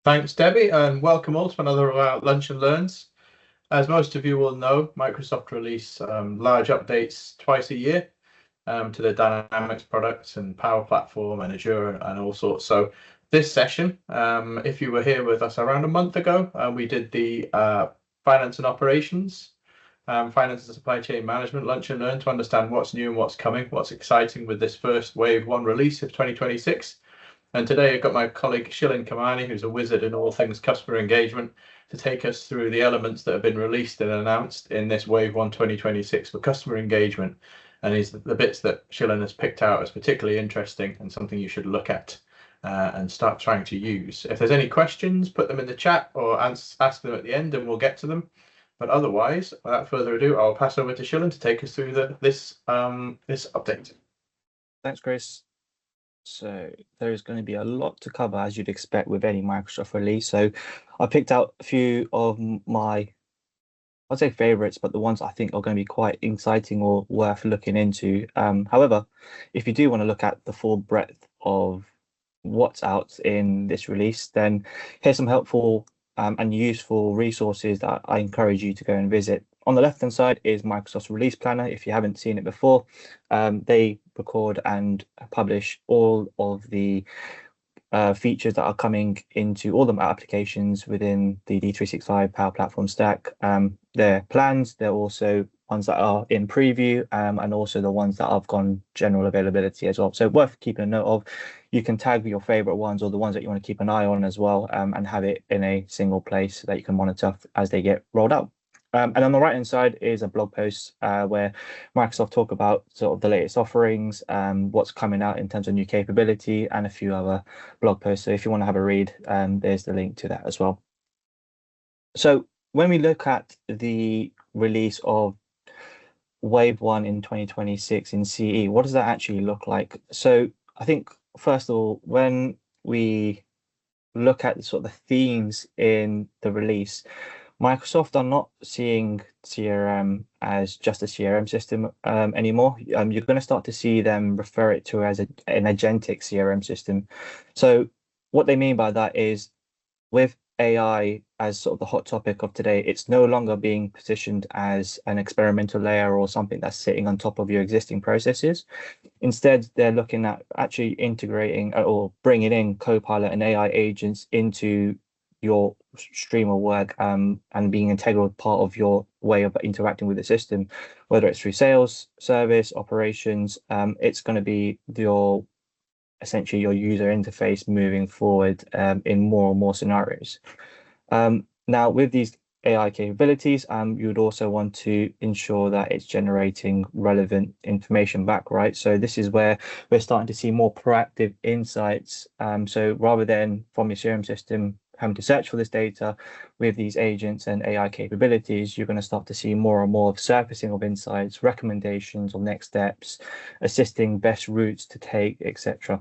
Thanks, Debbie, and welcome all to another of our Lunch and Learns. As most of you will know, Microsoft release large updates twice a year to the Dynamics products and Power Platform and Azure and all sorts. So this session, if you were here with us around a month ago, we did the finance and operations, finance and supply chain management lunch and learn to understand what's new and what's coming, what's exciting with this first wave one release of 2026. And today I've got my colleague Shilin Kamani, who's a wizard in all things customer engagement, to take us through the elements that have been released and announced in this Wave 1 2026 for customer engagement. And is the bits that Shilin has picked out as particularly interesting and something you should look at and start trying to use. If there's any questions, put them in the chat or ask them at the end and we'll get to them. But otherwise, without further ado, I'll pass over to Shilin to take us through this update. Thanks, Chris. So there is going to be a lot to cover, as you'd expect with any Microsoft release. So I picked out a few of my, I'd say favorites, but the ones I think are going to be quite exciting or worth looking into. However, if you do want to look at the full breadth of what's out in this release, then here's some helpful and useful resources that I encourage you to go and visit. On the left-hand side is Microsoft's Release Planner. If you haven't seen it before, they record and publish all of the features that are coming into all the applications within the D365 Power Platform stack. They're plans, they're also ones that are in preview, and also the ones that have gone general availability as well. So worth keeping a note of. You can tag your favorite ones or the ones that you want to keep an eye on as well, and have it in a single place that you can monitor as they get rolled out. And on the right hand side is a blog post where Microsoft talk about sort of the latest offerings, what's coming out in terms of new capability, and a few other blog posts. So if you want to have a read, there's the link to that as well. So when we look at the release of Wave 1 in 2026 in CE, what does that actually look like? So I think, first of all, when we look at sort of the themes in the release, Microsoft are not seeing CRM as just a CRM system anymore. You're going to start to see them refer it to as an agentic CRM system. So what they mean by that is, with AI as sort of the hot topic of today, it's no longer being positioned as an experimental layer or something that's sitting on top of your existing processes. Instead, they're looking at actually integrating or bringing in Copilot and AI agents into your stream of work, and being an integral part of your way of interacting with the system, whether it's through sales, service, operations. It's going to be essentially your user interface moving forward in more and more scenarios. Now, with these AI capabilities, you would also want to ensure that it's generating relevant information back, right? So this is where we're starting to see more proactive insights. So rather than from your CRM system having to search for this data, with these agents and AI capabilities, you're going to start to see more and more of surfacing of insights, recommendations or next steps, assisting best routes to take, etc.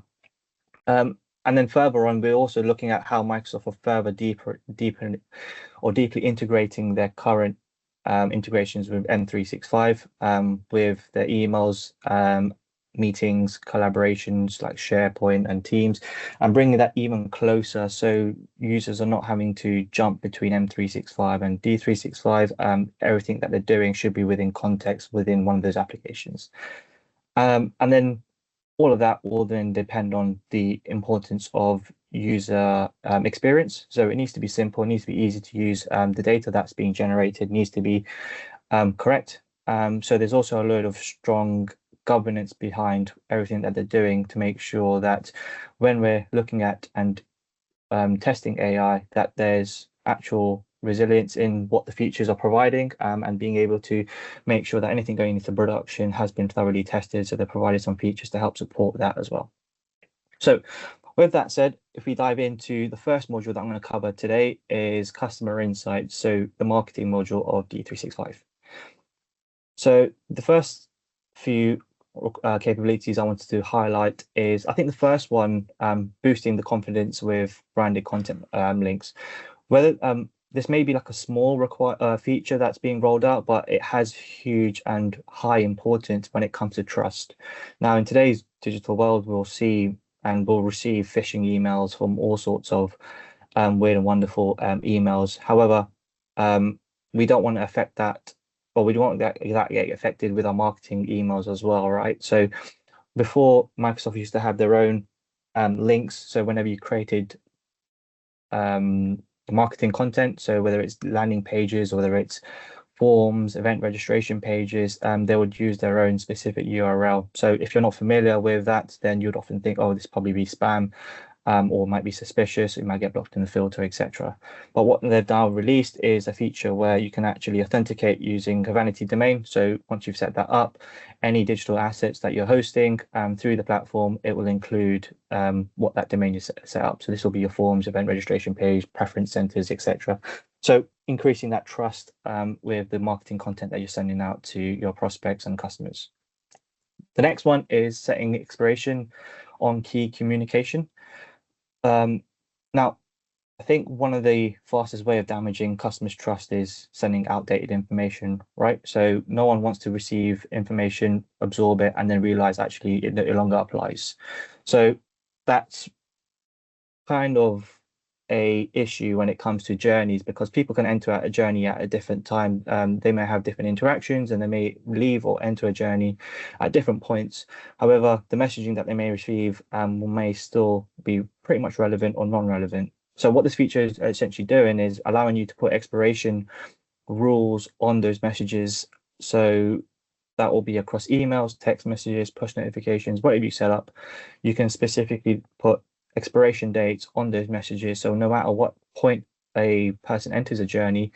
And then further on, we're also looking at how Microsoft are further deeply integrating their current integrations with M365, with their emails, meetings, collaborations like SharePoint and Teams, and bringing that even closer so users are not having to jump between M365 and D365. Everything that they're doing should be within context within one of those applications. And then all of that will then depend on the importance of user experience. So it needs to be simple, it needs to be easy to use. The data that's being generated needs to be correct. So there's also a load of strong governance behind everything that they're doing to make sure that when we're looking at and testing AI, that there's actual resilience in what the features are providing, and being able to make sure that anything going into production has been thoroughly tested. So they're providing some features to help support that as well. So with that said, if we dive into the first module that I'm going to cover today is customer insights, so the marketing module of D365. So the first few capabilities I wanted to highlight is, I think the first one, boosting the confidence with branded content links. Whether this may be like a small feature that's being rolled out, but it has huge and high importance when it comes to trust. Now, in today's digital world, we'll see and we'll receive phishing emails from all sorts of weird and wonderful emails. However, we don't want to affect that, or we don't want that get affected with our marketing emails as well, right? So before, Microsoft used to have their own links. So whenever you created marketing content, so whether it's landing pages or whether it's forms, event registration pages, they would use their own specific URL. So if you're not familiar with that, then you'd often think, oh, this probably be spam, or might be suspicious, it might get blocked in the filter, etc. But what they've now released is a feature where you can actually authenticate using a vanity domain. So once you've set that up, any digital assets that you're hosting through the platform, it will include what that domain is set up. So this will be your forms, event registration page, preference centers, etc. So increasing that trust with the marketing content that you're sending out to your prospects and customers. The next one is setting expiration on key communication. Now, I think one of the fastest way of damaging customers' trust is sending outdated information, right? So no one wants to receive information, absorb it, and then realize actually it no longer applies. So that's kind of a issue when it comes to journeys, because people can enter a journey at a different time. They may have different interactions and they may leave or enter a journey at different points. However, the messaging that they may receive may still be pretty much relevant or non-relevant. So what this feature is essentially doing is allowing you to put expiration rules on those messages. So that will be across emails, text messages, push notifications, whatever you set up. You can specifically put expiration dates on those messages. So no matter what point a person enters a journey,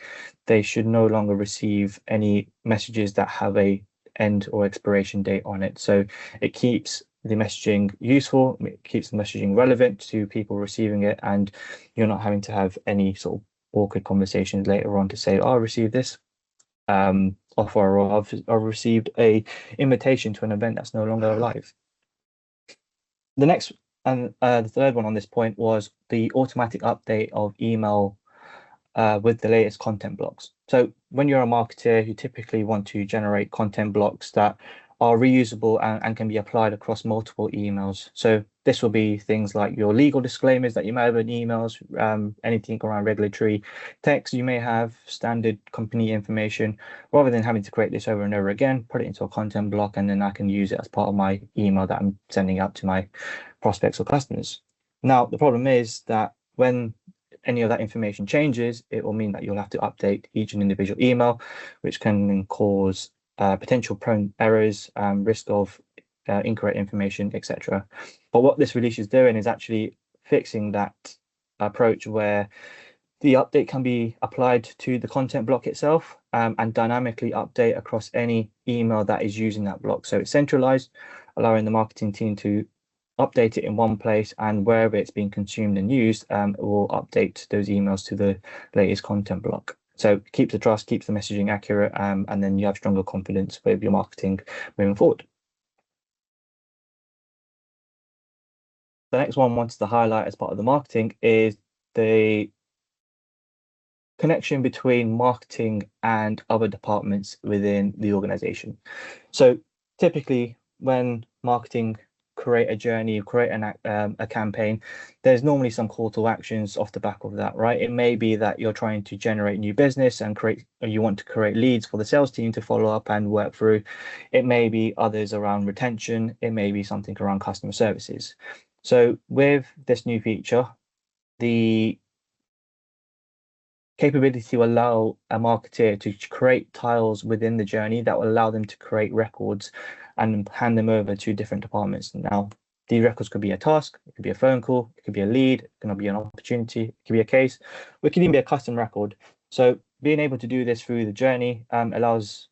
they should no longer receive any messages that have a end or expiration date on it. So it keeps the messaging useful, it keeps the messaging relevant to people receiving it, and you're not having to have any sort of awkward conversations later on to say, oh, I received this offer, or I've received a invitation to an event that's no longer live. The next and the third one on this point was the automatic update of email with the latest content blocks. So when you're a marketer, you typically want to generate content blocks that are reusable and can be applied across multiple emails. So this will be things like your legal disclaimers that you may have in emails, anything around regulatory text you may have, standard company information. Rather than having to create this over and over again, put it into a content block, and then I can use it as part of my email that I'm sending out to my prospects or customers. Now, the problem is that when any of that information changes, it will mean that you'll have to update each individual email, which can cause potential prone errors, risk of incorrect information, etc. But what this release is doing is actually fixing that approach where the update can be applied to the content block itself and dynamically update across any email that is using that block. So it's centralized, allowing the marketing team to update it in one place, and wherever it's being consumed and used, it will update those emails to the latest content block. So keeps the trust, keeps the messaging accurate, and then you have stronger confidence with your marketing moving forward. The next one I wanted to highlight as part of the marketing is the connection between marketing and other departments within the organization. So typically when marketing create a journey, create a campaign, there's normally some call to actions off the back of that, right? It may be that you're trying to generate new business and you want to create leads for the sales team to follow up and work through. It may be others around retention. It may be something around customer services. So with this new feature, the capability to allow a marketer to create tiles within the journey that will allow them to create records and hand them over to different departments. Now, these records could be a task, it could be a phone call, it could be a lead, it could be an opportunity, it could be a case, or it could even be a custom record. So being able to do this through the journey allows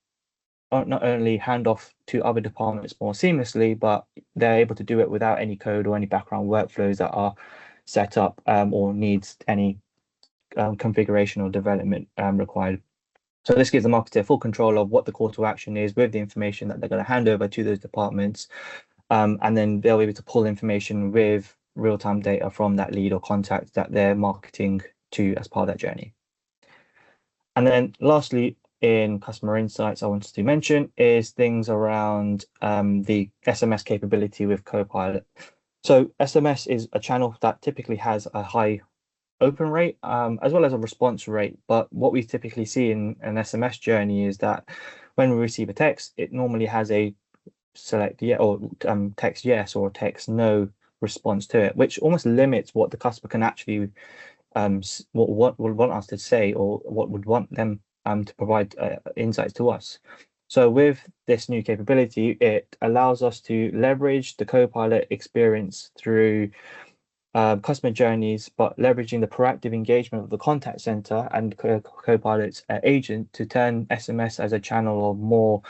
not only hand off to other departments more seamlessly, but they're able to do it without any code or any background workflows that are set up or needs any configuration or development required. So this gives the marketer full control of what the call to action is with the information that they're going to hand over to those departments. And then they'll be able to pull information with real-time data from that lead or contact that they're marketing to as part of that journey. And then lastly, in customer insights, I wanted to mention is things around the SMS capability with Copilot. So SMS is a channel that typically has a high open rate as well as a response rate. But what we typically see in an SMS journey is that when we receive a text, it normally has a select yeah or text yes or text no response to it, which almost limits what the customer can actually what would want us to say or what would want them to provide insights to us. So with this new capability, it allows us to leverage the Copilot experience through customer journeys, but leveraging the proactive engagement of the contact center and Copilot's agent to turn SMS as a channel of more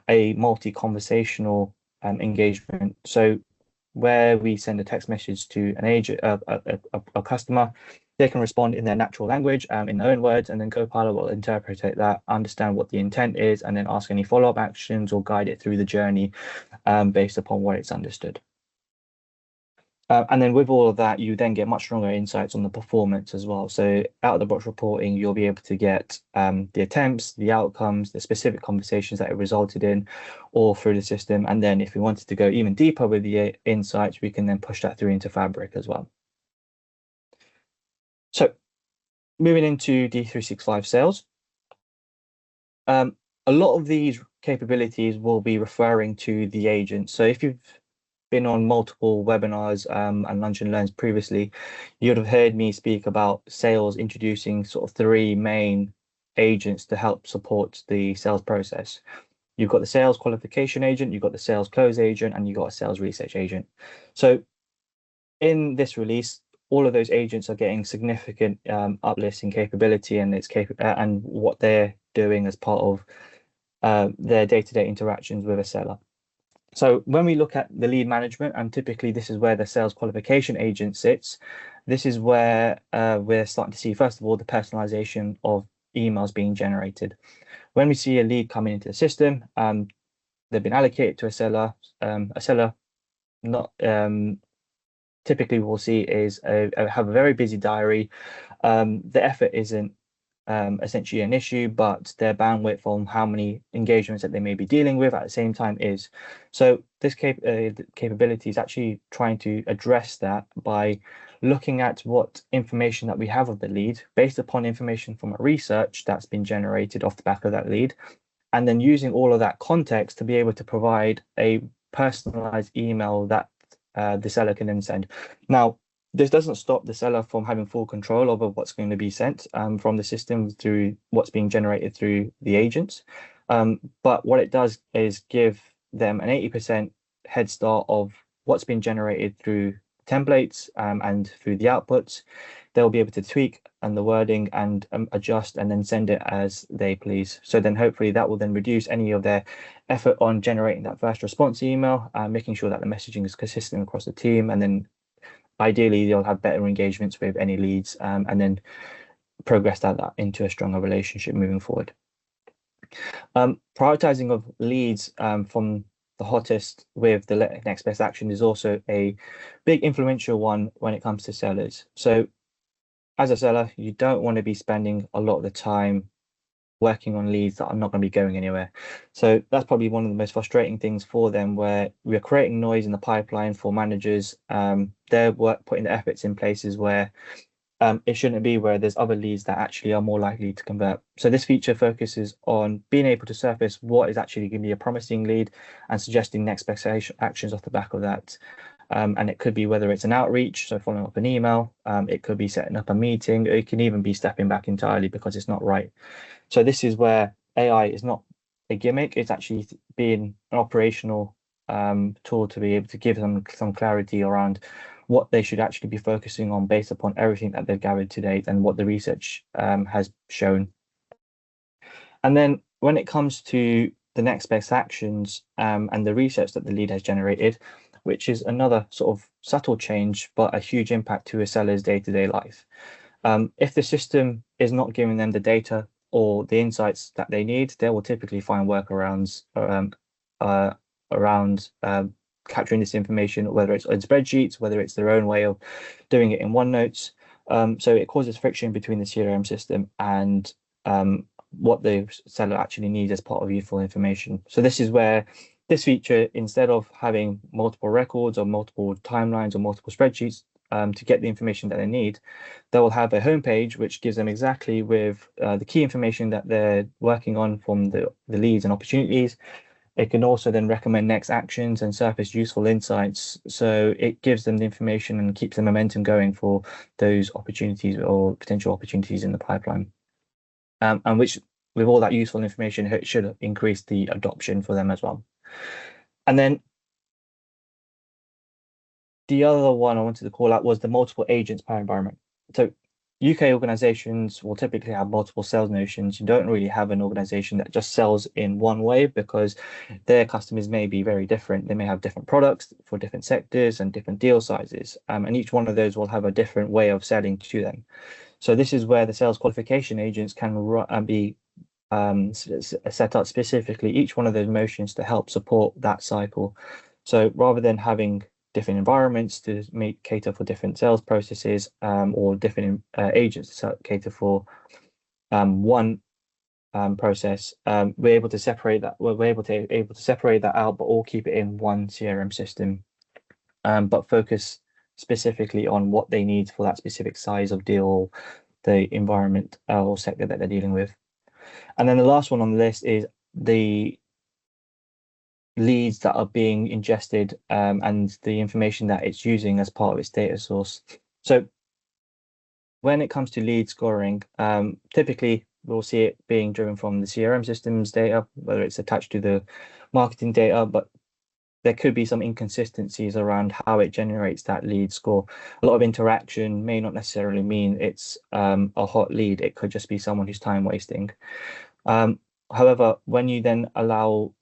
a multi-conversational engagement. So where we send a text message to an agent, a customer, they can respond in their natural language, in their own words, and then Copilot will interpret that, understand what the intent is, and then ask any follow-up actions or guide it through the journey based upon what it's understood. And then with all of that, you then get much stronger insights on the performance as well. So out of the box reporting, you'll be able to get the attempts, the outcomes, the specific conversations that it resulted in, all through the system. And then if we wanted to go even deeper with the insights, we can then push that through into Fabric as well. So moving into D365 Sales, a lot of these capabilities will be referring to the agent. So if you've been on multiple webinars and Lunch and Learns previously, you'd have heard me speak about sales introducing sort of three main agents to help support the sales process. You've got the sales qualification agent, you've got the sales close agent, and you've got a sales research agent. So in this release, all of those agents are getting significant uplifts in capability and and what they're doing as part of their day-to-day interactions with a seller. So when we look at the lead management, and typically this is where the sales qualification agent sits, this is where we're starting to see, first of all, the personalization of emails being generated. When we see a lead coming into the system, they've been allocated to a seller not typically we'll see is have a very busy diary. The effort isn't essentially an issue, but their bandwidth on how many engagements that they may be dealing with at the same time is. So this capability is actually trying to address that by looking at what information that we have of the lead based upon information from a research that's been generated off the back of that lead, and then using all of that context to be able to provide a personalized email that the seller can then send. Now, this doesn't stop the seller from having full control over what's going to be sent from the system through what's being generated through the agents. But what it does is give them an 80% head start of what's been generated through templates and through the outputs. They'll be able to tweak and the wording and adjust and then send it as they please. So then hopefully that will then reduce any of their effort on generating that first response email, making sure that the messaging is consistent across the team, and then ideally they'll have better engagements with any leads and then progress that into a stronger relationship moving forward. Prioritizing of leads from the hottest with the next best action is also a big influential one when it comes to sellers. So as a seller, you don't want to be spending a lot of the time working on leads that are not going to be going anywhere. So that's probably one of the most frustrating things for them, where we're creating noise in the pipeline for managers. They're putting the efforts in places where it shouldn't be, where there's other leads that actually are more likely to convert. So this feature focuses on being able to surface what is actually going to be a promising lead and suggesting next best actions off the back of that. And it could be whether it's an outreach, so following up an email, it could be setting up a meeting, it can even be stepping back entirely because it's not right. So this is where AI is not a gimmick, it's actually being an operational tool to be able to give them some clarity around what they should actually be focusing on based upon everything that they've gathered to date and what the research has shown. And then when it comes to the next best actions and the research that the lead has generated, which is another sort of subtle change, but a huge impact to a seller's day-to-day life. If the system is not giving them the data or the insights that they need, they will typically find workarounds around capturing this information, whether it's in spreadsheets, whether it's their own way of doing it in OneNote. So it causes friction between the CRM system and what the seller actually needs as part of useful information. So this is where this feature, instead of having multiple records or multiple timelines or multiple spreadsheets, to get the information that they need, they will have a homepage which gives them exactly with the key information that they're working on from the leads and opportunities. It can also then recommend next actions and surface useful insights. So it gives them the information and keeps the momentum going for those opportunities or potential opportunities in the pipeline. And which, with all that useful information, it should increase the adoption for them as well. And then the other one I wanted to call out was the multiple agents power environment. So UK organizations will typically have multiple sales notions. You don't really have an organization that just sells in one way because their customers may be very different. They may have different products for different sectors and different deal sizes. And each one of those will have a different way of selling to them. So this is where the sales qualification agents can be set up specifically each one of those motions to help support that cycle. So rather than having different environments to cater for different sales processes or different agents to cater for one process, we're able to separate that. We're able to separate that out, but all keep it in one CRM system, but focus specifically on what they need for that specific size of deal, the environment or sector that they're dealing with. And then the last one on the list is the leads that are being ingested and the information that it's using as part of its data source. So when it comes to lead scoring, typically we'll see it being driven from the CRM systems data, whether it's attached to the marketing data, but there could be some inconsistencies around how it generates that lead score. A lot of interaction may not necessarily mean it's a hot lead. It could just be someone who's time wasting. However, when you then allow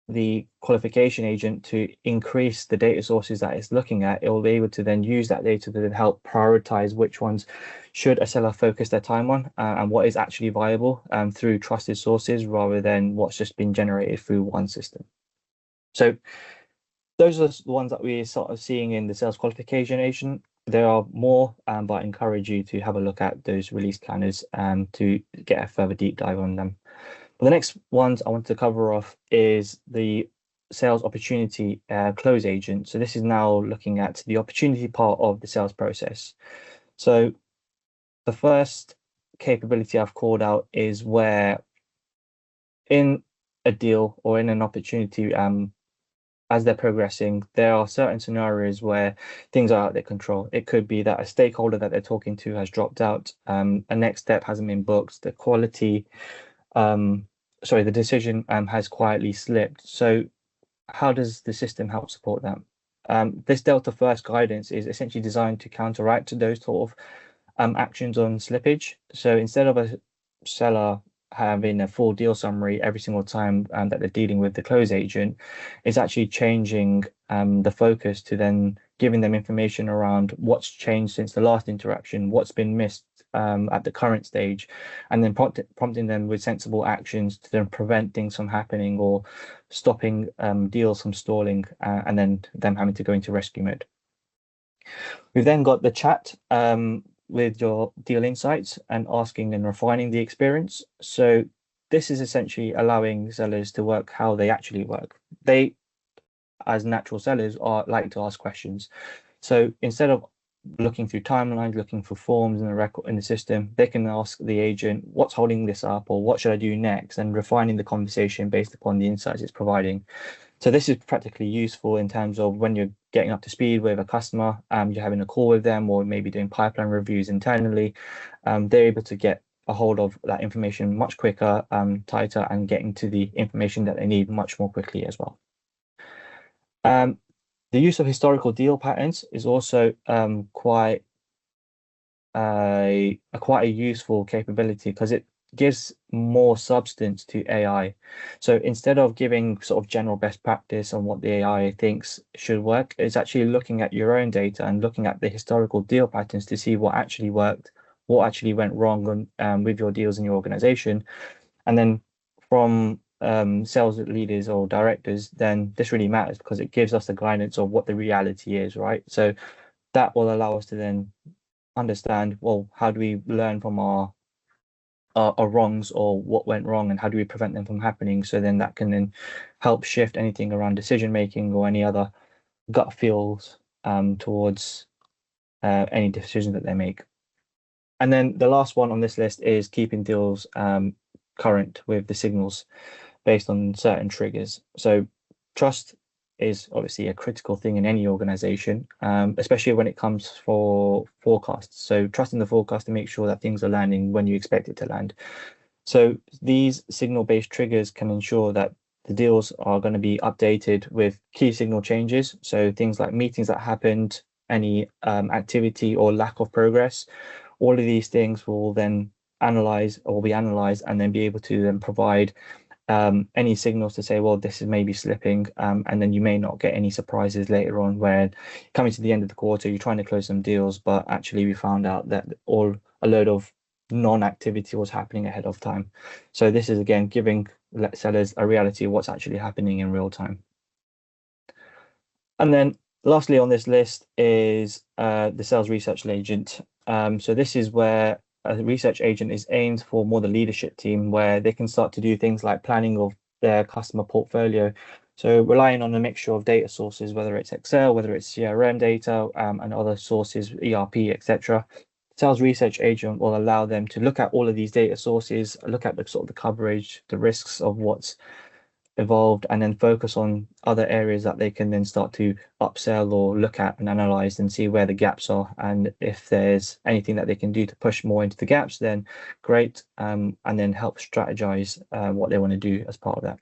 the qualification agent to increase the data sources that it's looking at, it will be able to then use that data to then help prioritize which ones should a seller focus their time on and what is actually viable through trusted sources rather than what's just been generated through one system. So those are the ones that we're sort of seeing in the sales qualification agent. There are more, but I encourage you to have a look at those release planners to get a further deep dive on them. But the next ones I want to cover off is the sales opportunity close agent. So this is now looking at the opportunity part of the sales process. So the first capability I've called out is where in a deal or in an opportunity, as they're progressing, there are certain scenarios where things are out of their control. It could be that a stakeholder that they're talking to has dropped out, a next step hasn't been booked, the decision has quietly slipped. So how does the system help support that? This Delta First guidance is essentially designed to counteract those sort of actions on slippage. So instead of a seller having a full deal summary every single time that they're dealing with the close agent, is actually changing the focus to then giving them information around what's changed since the last interaction, what's been missed at the current stage, and then prompting them with sensible actions to then prevent things from happening or stopping deals from stalling and then them having to go into rescue mode. We've then got the chat with your deal insights and asking and refining the experience. So this is essentially allowing sellers to work how they actually work. They, as natural sellers, like to ask questions. So instead of looking through timelines, looking for forms in the record in the system, they can ask the agent, what's holding this up, or what should I do next, and refining the conversation based upon the insights it's providing. So this is practically useful in terms of when you're getting up to speed with a customer, you're having a call with them, or maybe doing pipeline reviews internally. They're able to get a hold of that information much quicker, tighter, and getting to the information that they need much more quickly as well. The use of historical deal patterns is also quite a useful capability because it gives more substance to AI. So instead of giving sort of general best practice on what the AI thinks should work, it's actually looking at your own data and looking at the historical deal patterns to see what actually worked, what actually went wrong with your deals in your organization. And then from sales leaders or directors, then this really matters because it gives us the guidance of what the reality is, right? So that will allow us to then understand, well, how do we learn from our wrongs or what went wrong, and how do we prevent them from happening? So then that can then help shift anything around decision making or any other gut feels towards any decisions that they make. And then the last one on this list is keeping deals current with the signals based on certain triggers. So trust is obviously a critical thing in any organization, especially when it comes for forecasts. So trusting the forecast to make sure that things are landing when you expect it to land. So these signal-based triggers can ensure that the deals are going to be updated with key signal changes. So things like meetings that happened, any activity or lack of progress, all of these things will then be analyzed and then be able to then provide any signals to say, well, this is maybe slipping, and then you may not get any surprises later on where coming to the end of the quarter, you're trying to close some deals, but actually we found out that a load of non-activity was happening ahead of time. So this is again giving sellers a reality of what's actually happening in real time. And then lastly on this list is the sales research agent. So this is where a research agent is aimed for more the leadership team, where they can start to do things like planning of their customer portfolio. So relying on a mixture of data sources, whether it's Excel, whether it's CRM data, and other sources, ERP, etc. Sales research agent will allow them to look at all of these data sources, look at the sort of the coverage, the risks of what's evolved, and then focus on other areas that they can then start to upsell or look at and analyze and see where the gaps are. And if there's anything that they can do to push more into the gaps, then great. And then help strategize what they want to do as part of that.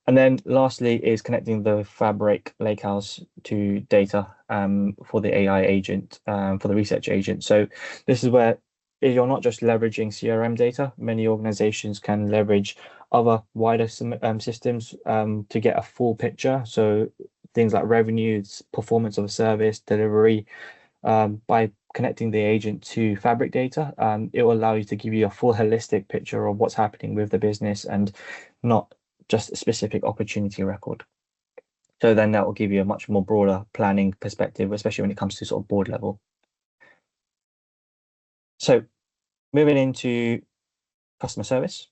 And then lastly is connecting the Fabric Lakehouse to data for the AI agent, for the research agent. So this is where you're not just leveraging CRM data. Many organizations can leverage other wider systems to get a full picture. So things like revenues, performance of a service, delivery. By connecting the agent to Fabric data, it will allow you to give you a full holistic picture of what's happening with the business and not just a specific opportunity record. So then that will give you a much more broader planning perspective, especially when it comes to sort of board level. So moving into customer service.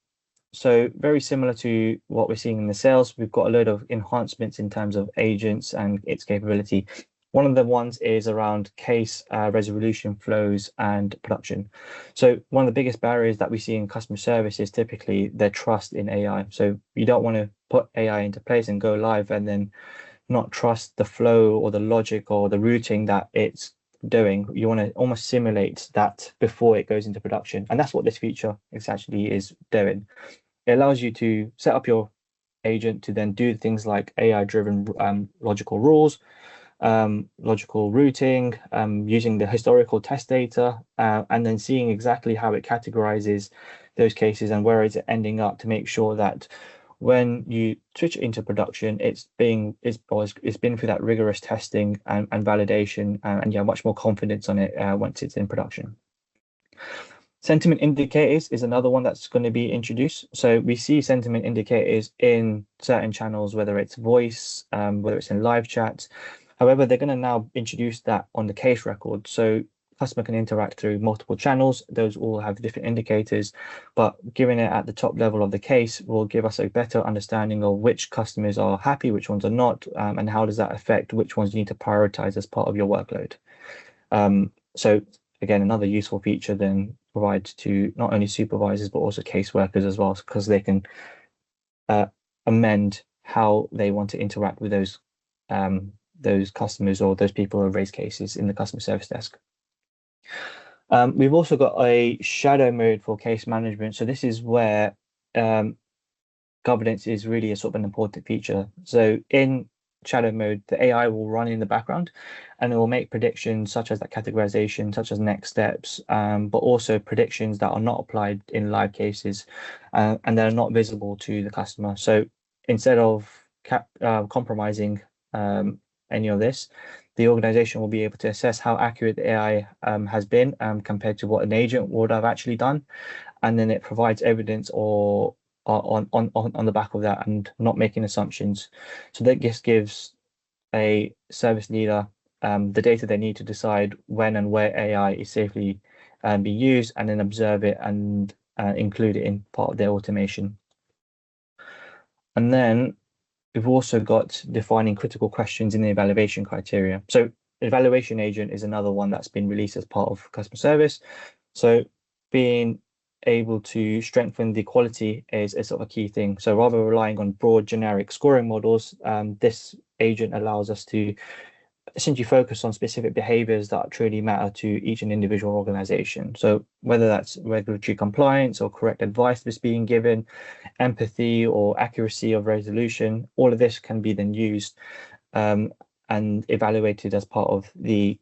So very similar to what we're seeing in the sales, we've got a load of enhancements in terms of agents and its capability. One of the ones is around case resolution flows and production. So one of the biggest barriers that we see in customer service is typically their trust in AI. So you don't want to put AI into place and go live and then not trust the flow or the logic or the routing that it's doing. You want to almost simulate that before it goes into production. And that's what this feature actually is doing. It allows you to set up your agent to then do things like AI-driven logical rules, logical routing, using the historical test data, and then seeing exactly how it categorizes those cases and where it's ending up to make sure that when you switch it into production, it's been through that rigorous testing and validation, and you have much more confidence on it once it's in production. Sentiment indicators is another one that's going to be introduced. So we see sentiment indicators in certain channels, whether it's voice, whether it's in live chats. However, they're going to now introduce that on the case record. So customer can interact through multiple channels. Those all have different indicators, but giving it at the top level of the case will give us a better understanding of which customers are happy, which ones are not, and how does that affect which ones you need to prioritize as part of your workload. So again, another useful feature then provides to not only supervisors, but also caseworkers as well, because they can amend how they want to interact with those customers or those people who have raised cases in the customer service desk. We've also got a shadow mode for case management. So this is where governance is really a sort of an important feature. So in shadow mode, the AI will run in the background and it will make predictions such as that categorization, such as next steps, but also predictions that are not applied in live cases and they're not visible to the customer. So instead of compromising any of this, the organization will be able to assess how accurate the AI has been compared to what an agent would have actually done, and then it provides evidence or on the back of that and not making assumptions. So that just gives a service leader the data they need to decide when and where AI is safely be used, and then observe it and include it in part of their automation. And then we've also got defining critical questions in the evaluation criteria. So evaluation agent is another one that's been released as part of customer service. So being able to strengthen the quality is sort of a key thing. So rather relying on broad generic scoring models, this agent allows us to essentially focus on specific behaviors that truly matter to each and individual organization. So whether that's regulatory compliance or correct advice that's being given, empathy or accuracy of resolution, all of this can be then used and evaluated as part of the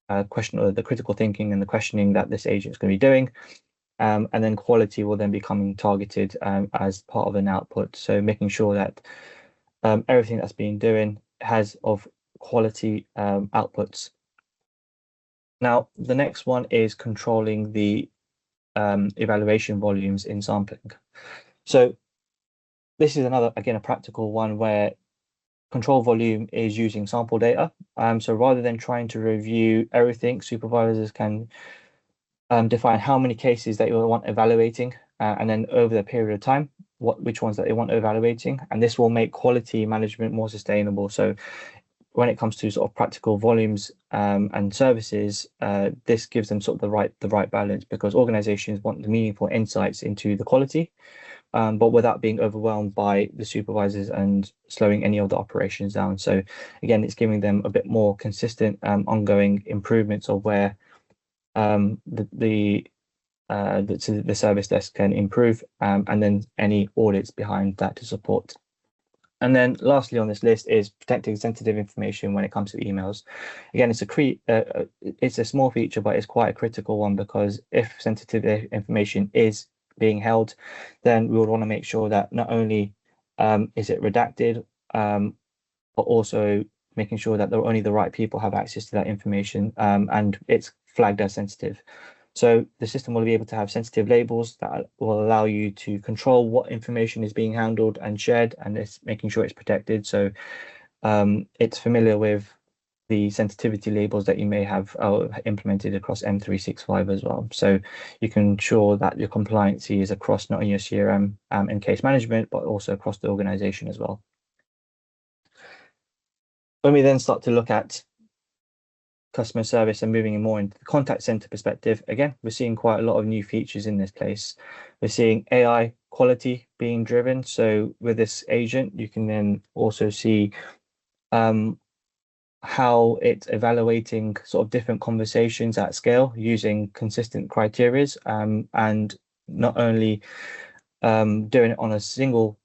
the critical thinking and the questioning that this agent is going to be doing. And then quality will then be coming targeted as part of an output. So making sure that everything that's being doing has of quality outputs. Now, the next one is controlling the evaluation volumes in sampling. So this is another, again, a practical one where control volume is using sample data. So rather than trying to review everything, supervisors can define how many cases that you want evaluating, and then over the period of time, which ones that they want evaluating, and this will make quality management more sustainable. So when it comes to sort of practical volumes and services, this gives them sort of the right balance, because organizations want the meaningful insights into the quality, but without being overwhelmed by the supervisors and slowing any of the operations down. So again, it's giving them a bit more consistent ongoing improvements of where the service desk can improve, and then any audits behind that to support. And then lastly on this list is protecting sensitive information when it comes to emails. Again, it's a small feature, but it's quite a critical one, because if sensitive information is being held, then we would want to make sure that not only is it redacted, but also making sure that only the right people have access to that information, and it's flagged as sensitive. So the system will be able to have sensitive labels that will allow you to control what information is being handled and shared, and it's making sure it's protected. So it's familiar with the sensitivity labels that you may have implemented across M365 as well. So you can ensure that your compliancy is across not only your CRM and case management, but also across the organization as well. When we then start to look at customer service and moving more into the contact center perspective, again, we're seeing quite a lot of new features in this place. We're seeing AI quality being driven. So with this agent, you can then also see how it's evaluating sort of different conversations at scale using consistent criteria, and not only doing it on a single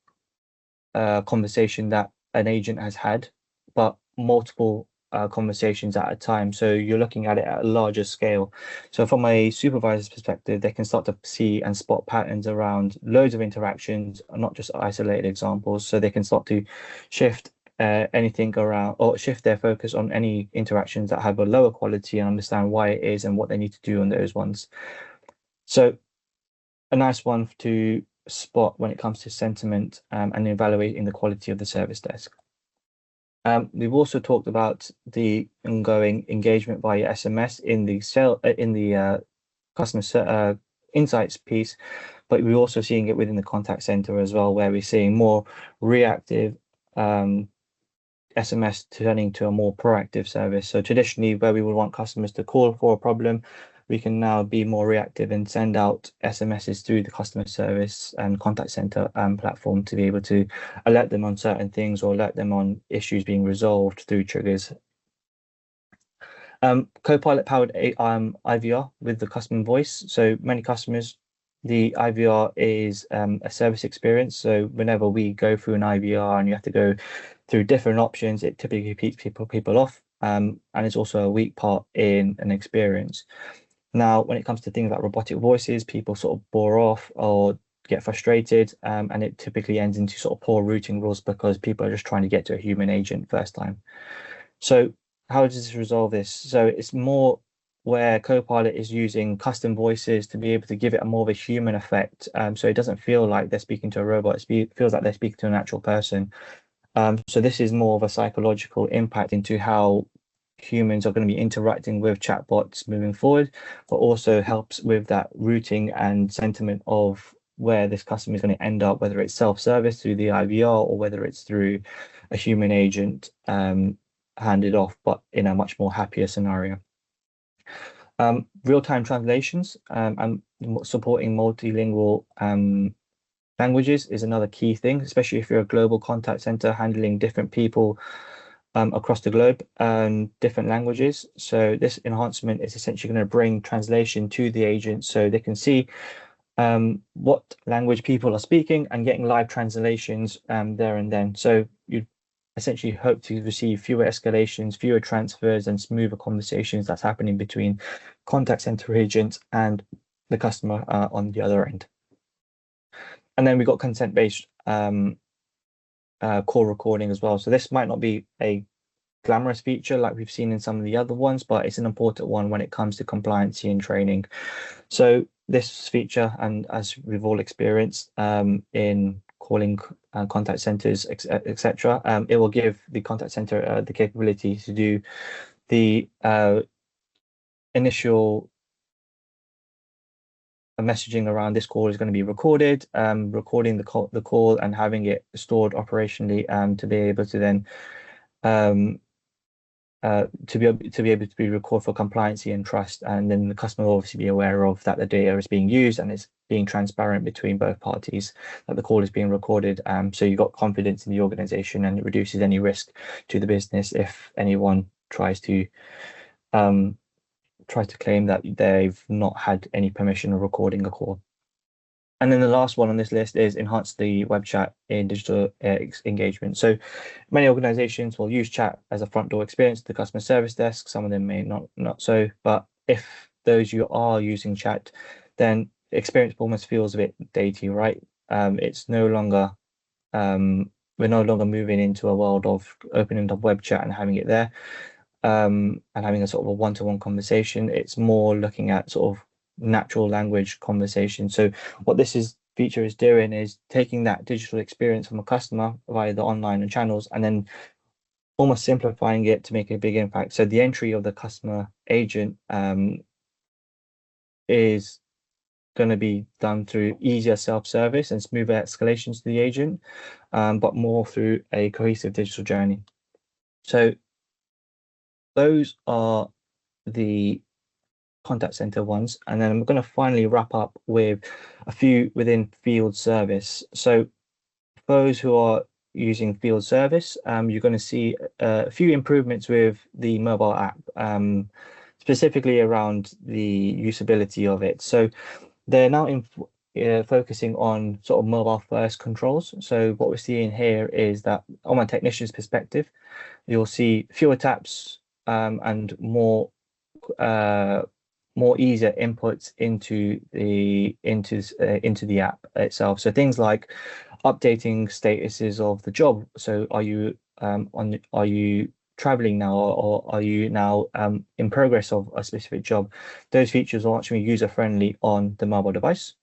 conversation that an agent has had, but multiple conversations at a time. So you're looking at it at a larger scale. So from a supervisor's perspective, they can start to see and spot patterns around loads of interactions, not just isolated examples. So they can start to shift anything around, or shift their focus on any interactions that have a lower quality, and understand why it is and what they need to do on those ones. So a nice one to spot when it comes to sentiment and evaluating the quality of the service desk. We've also talked about the ongoing engagement via SMS in the customer insights piece, but we're also seeing it within the contact center as well, where we're seeing more reactive SMS turning to a more proactive service. So traditionally, where we would want customers to call for a problem, we can now be more reactive and send out SMSs through the customer service and contact center platform to be able to alert them on certain things, or alert them on issues being resolved through triggers. Copilot powered IVR with the customer voice. So many customers, the IVR is a service experience. So whenever we go through an IVR and you have to go through different options, it typically keeps people off, and it's also a weak part in an experience. Now, when it comes to things like robotic voices, people sort of bore off or get frustrated, and it typically ends into sort of poor routing rules, because people are just trying to get to a human agent first time. So how does this resolve this? So it's more where Copilot is using custom voices to be able to give it a more of a human effect. So it doesn't feel like they're speaking to a robot, it feels like they're speaking to an actual person. So this is more of a psychological impact into how humans are going to be interacting with chatbots moving forward, but also helps with that routing and sentiment of where this customer is going to end up, whether it's self-service through the IVR or whether it's through a human agent handed off, but in a much more happier scenario. Real-time translations and supporting multilingual languages is another key thing, especially if you're a global contact center handling different people across the globe and different languages. So this enhancement is essentially going to bring translation to the agent so they can see what language people are speaking and getting live translations there and then. So you essentially hope to receive fewer escalations, fewer transfers, and smoother conversations that's happening between contact center agents and the customer on the other end. And then we've got consent-based call recording as well. So this might not be a glamorous feature like we've seen in some of the other ones, but it's an important one when it comes to compliancy and training. So this feature, and as we've all experienced in calling contact centers, etc., it will give the contact center the capability to do the initial messaging around this call is going to be recorded, recording the call and having it stored operationally to be able to then to be able to be recorded for compliancy and trust, and then the customer will obviously be aware of that the data is being used and it's being transparent between both parties that the call is being recorded. So you've got confidence in the organization, and it reduces any risk to the business if anyone tries to claim that they've not had any permission of recording a call. And then the last one on this list is enhance the web chat in digital engagement. So many organizations will use chat as a front door experience to the customer service desk. Some of them may not so, but if those you are using chat, then the experience almost feels a bit datey, right? It's no longer, we're no longer moving into a world of opening up web chat and having it there and having a sort of a one-to-one conversation. It's more looking at sort of natural language conversation. So what this feature is doing is taking that digital experience from a customer via the online and channels, and then almost simplifying it to make a big impact. So the entry of the customer agent is going to be done through easier self-service and smoother escalations to the agent, but more through a cohesive digital journey. So those are the contact center ones, and then I'm going to finally wrap up with a few within field service. So those who are using field service, you're going to see a few improvements with the mobile app, specifically around the usability of it. So they're now focusing on sort of mobile first controls. So what we're seeing here is that on a technician's perspective, you'll see fewer taps and more easier inputs into the app itself. So things like updating statuses of the job. So are you traveling now, or are you now in progress of a specific job? Those features are actually user friendly on the mobile device.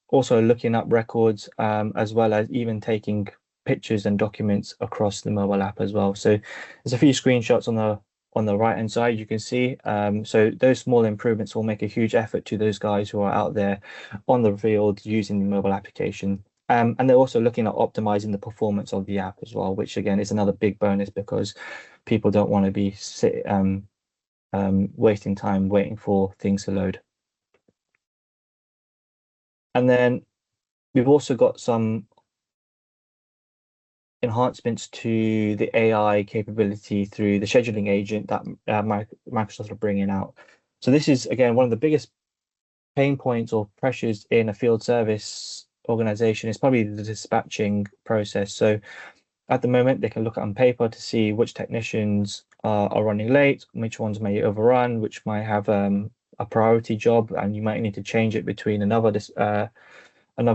Also looking up records, as well as even taking pictures and documents across the mobile app as well. So there's a few screenshots on the right hand side you can see. So those small improvements will make a huge effort to those guys who are out there on the field using the mobile application. And they're also looking at optimizing the performance of the app as well, which again is another big bonus because people don't want to be wasting time waiting for things to load. And then we've also got some enhancements to the AI capability through the scheduling agent that Microsoft are bringing out. So this is, again, one of the biggest pain points or pressures in a field service organization is probably the dispatching process. So at the moment, they can look on paper to see which technicians are running late, which ones may overrun, which might have a priority job, and you might need to change it between another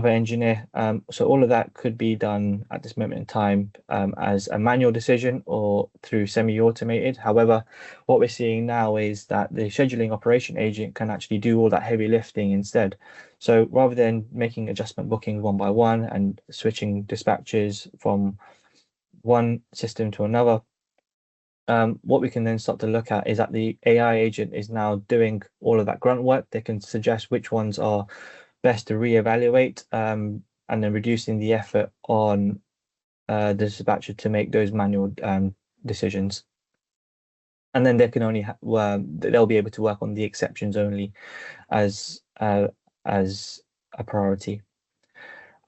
engineer. So all of that could be done at this moment in time as a manual decision or through semi-automated. However, what we're seeing now is that the scheduling operation agent can actually do all that heavy lifting instead. So rather than making adjustment bookings one by one and switching dispatches from one system to another, what we can then start to look at is that the AI agent is now doing all of that grunt work. They can suggest which ones are best to reevaluate, and then reducing the effort on the dispatcher to make those manual decisions. and then they can only they'll be able to work on the exceptions only as a priority.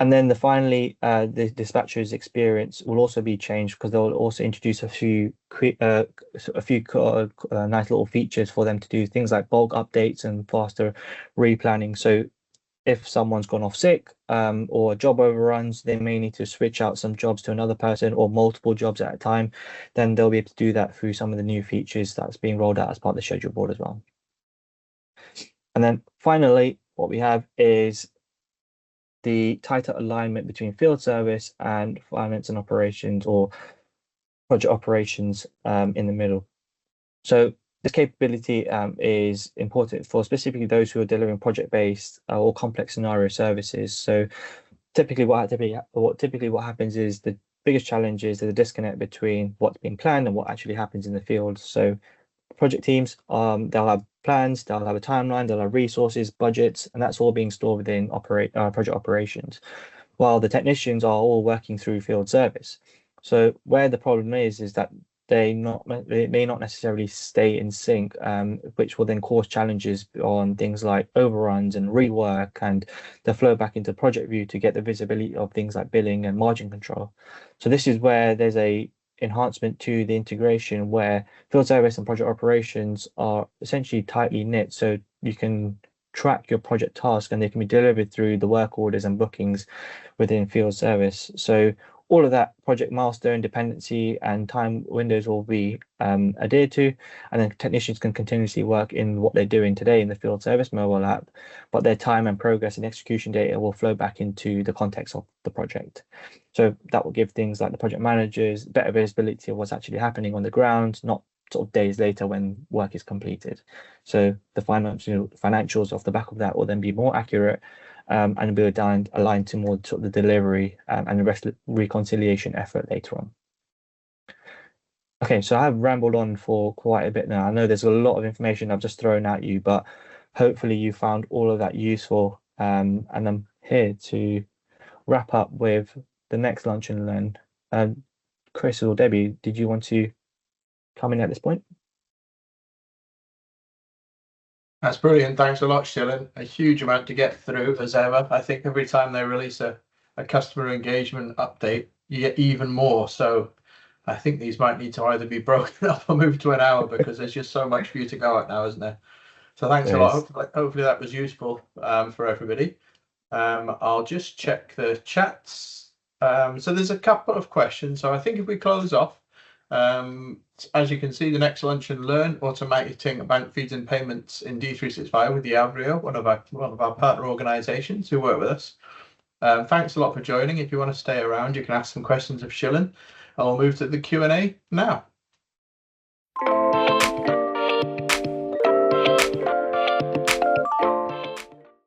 And then finally, the dispatcher's experience will also be changed because they'll also introduce a few nice little features for them to do things like bulk updates and faster replanning. So if someone's gone off sick or a job overruns, they may need to switch out some jobs to another person or multiple jobs at a time, then they'll be able to do that through some of the new features that's being rolled out as part of the schedule board as well. And then finally, what we have is the tighter alignment between field service and finance and operations, or project operations in the middle. So this capability is important for specifically those who are delivering project-based or complex scenario services. So typically what happens is the biggest challenge is the disconnect between what's being planned and what actually happens in the field. So project teams, they'll have plans, they'll have a timeline, they'll have resources, budgets, and that's all being stored within project operations, while the technicians are all working through field service. So where the problem is that they may not necessarily stay in sync, which will then cause challenges on things like overruns and rework, and the flow back into project view to get the visibility of things like billing and margin control. So this is where there's a enhancement to the integration where field service and project operations are essentially tightly knit, so you can track your project task and they can be delivered through the work orders and bookings within field service. So all of that project milestone dependency and time windows will be adhered to, and then technicians can continuously work in what they're doing today in the field service mobile app, but their time and progress and execution data will flow back into the context of the project. So that will give things like the project managers better visibility of what's actually happening on the ground, not sort of days later when work is completed. So the financials off the back of that will then be more accurate, and be aligned to more sort of the delivery and the reconciliation effort later on. Okay, so I have rambled on for quite a bit now. I know there's a lot of information I've just thrown at you, but hopefully you found all of that useful. And I'm here to wrap up with the next Lunch and Learn. Chris or Debbie, did you want to come in at this point? That's brilliant. Thanks a lot, Shilin. A huge amount to get through as ever. I think every time they release a customer engagement update, you get even more. So I think these might need to either be broken up or moved to an hour because there's just so much for you to go at now, isn't there? So thanks a lot. Hopefully that was useful for everybody. I'll just check the chats. So there's a couple of questions. So I think if we close off, as you can see, the next Lunch and Learn, automating bank feeds and payments in D365 with the Avrio, one of our partner organizations who work with us. Thanks a lot for joining. If you want to stay around, you can ask some questions of Shilin. I'll move to the Q&A now.